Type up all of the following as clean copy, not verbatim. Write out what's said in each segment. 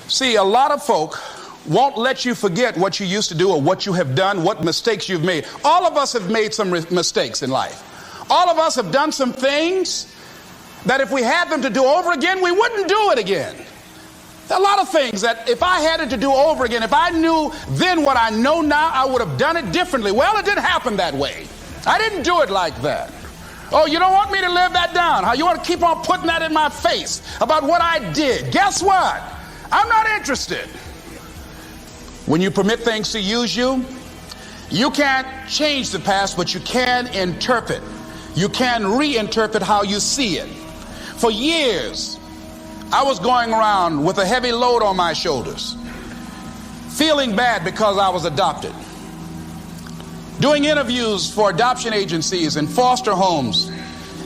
See, a lot of folk won't let you forget what you used to do or what you have done, what mistakes you've made. All of us have made some mistakes in life. All of us have done some things that if we had them to do over again, we wouldn't do it again. There are a lot of things that if I had it to do over again, if I knew then what I know now, I would have done it differently. Well, it didn't happen that way. I didn't do it like that. Oh, you don't want me to live that down? How you want to keep on putting that in my face about what I did? Guess what? I'm not interested. When you permit things to use you, you can't change the past, but you can interpret. You can reinterpret how you see it. For years, I was going around with a heavy load on my shoulders, feeling bad because I was adopted, doing interviews for adoption agencies and foster homes.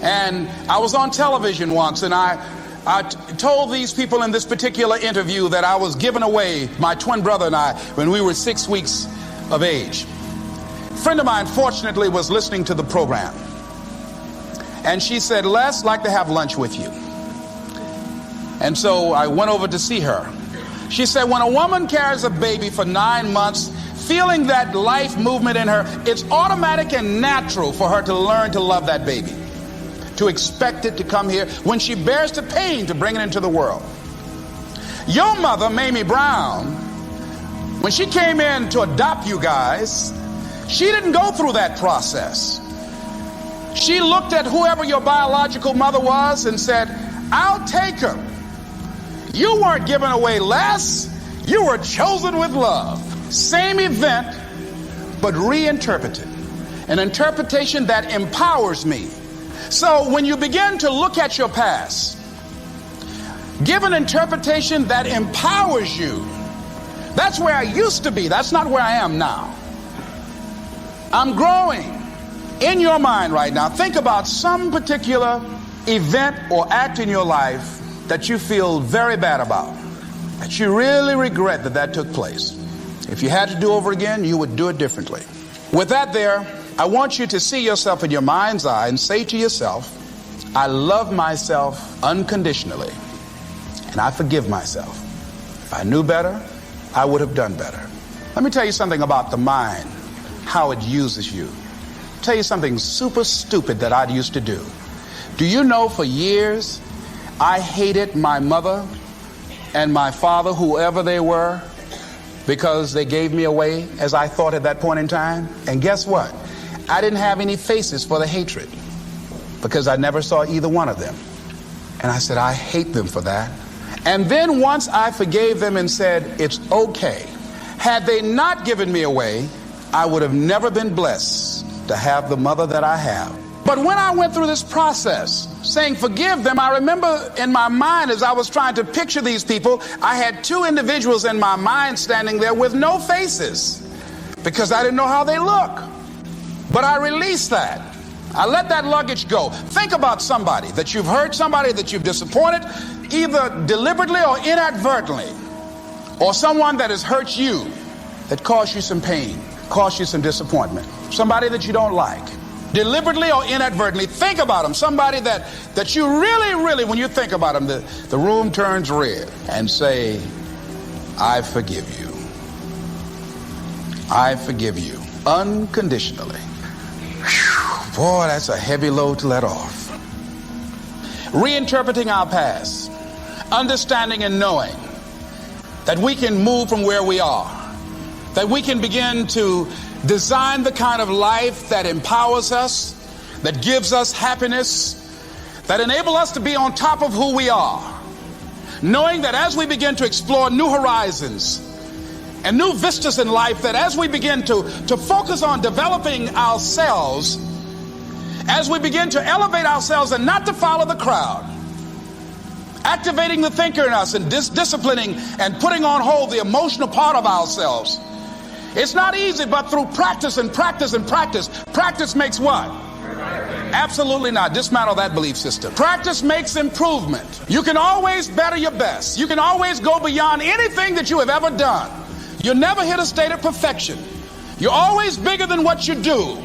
And I was on television once, and I told these people in this particular interview that I was giving away my twin brother and I when we were 6 weeks of age. A friend of mine, fortunately, was listening to the program. And she said, Les, I'd like to have lunch with you. And so I went over to see her. She said, when a woman carries a baby for 9 months, feeling that life movement in her, it's automatic and natural for her to learn to love that baby, to expect it to come here when she bears the pain to bring it into the world. Your mother, Mamie Brown, when she came in to adopt you guys, she didn't go through that process. She looked at whoever your biological mother was and said, I'll take her. You weren't given away less. You were chosen with love. Same event, but reinterpreted. An interpretation that empowers me. So when you begin to look at your past, give an interpretation that empowers you. That's where I used to be. That's not where I am now. I'm growing. In your mind right now, think about some particular event or act in your life that you feel very bad about, that you really regret that took place. If you had to do over again, you would do it differently. With that there, I want you to see yourself in your mind's eye and say to yourself, I love myself unconditionally, and I forgive myself. If I knew better, I would have done better. Let me tell you something about the mind, how it uses you. Tell you something super stupid that I used to do. Do you know for years I hated my mother and my father, whoever they were, because they gave me away as I thought at that point in time? And guess what? I didn't have any faces for the hatred because I never saw either one of them. And I said, I hate them for that. And then once I forgave them and said, it's okay. Had they not given me away, I would have never been blessed to have the mother that I have. But when I went through this process, saying forgive them, I remember in my mind as I was trying to picture these people, I had two individuals in my mind standing there with no faces because I didn't know how they look. But I released that. I let that luggage go. Think about somebody that you've hurt, somebody that you've disappointed, either deliberately or inadvertently, or someone that has hurt you, that caused you some pain, caused you some disappointment, somebody that you don't like, deliberately or inadvertently. Think about them, somebody that you really, when you think about them, the room turns red, and say, I forgive you. I forgive you unconditionally. Whew, boy, that's a heavy load to let off. Reinterpreting our past, understanding and knowing that we can move from where we are, that we can begin to design the kind of life that empowers us, that gives us happiness, that enable us to be on top of who we are, knowing that as we begin to explore new horizons and new vistas in life, that as we begin to focus on developing ourselves, as we begin to elevate ourselves and not to follow the crowd, activating the thinker in us and disciplining and putting on hold the emotional part of ourselves. It's not easy, but through practice and practice and practice. Practice makes what? Absolutely not. Dismantle that belief system. Practice makes improvement. You can always better your best. You can always go beyond anything that you have ever done. You'll never hit a state of perfection. You're always bigger than what you do.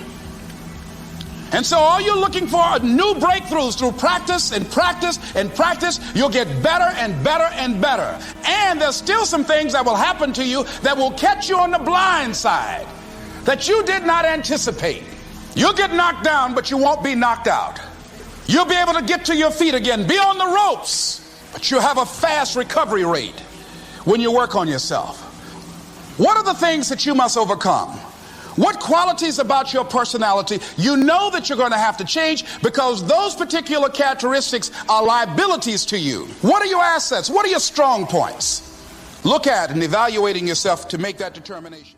And so all you're looking for are new breakthroughs through practice and practice and practice. You'll get better and better and better. And And there's still some things that will happen to you that will catch you on the blind side that you did not anticipate. You'll get knocked down, but you won't be knocked out. You'll be able to get to your feet again, be on the ropes, but you have a fast recovery rate when you work on yourself. What are the things that you must overcome? What qualities about your personality you know that you're going to have to change, because those particular characteristics are liabilities to you? What are your assets? What are your strong points? Look at and evaluating yourself to make that determination.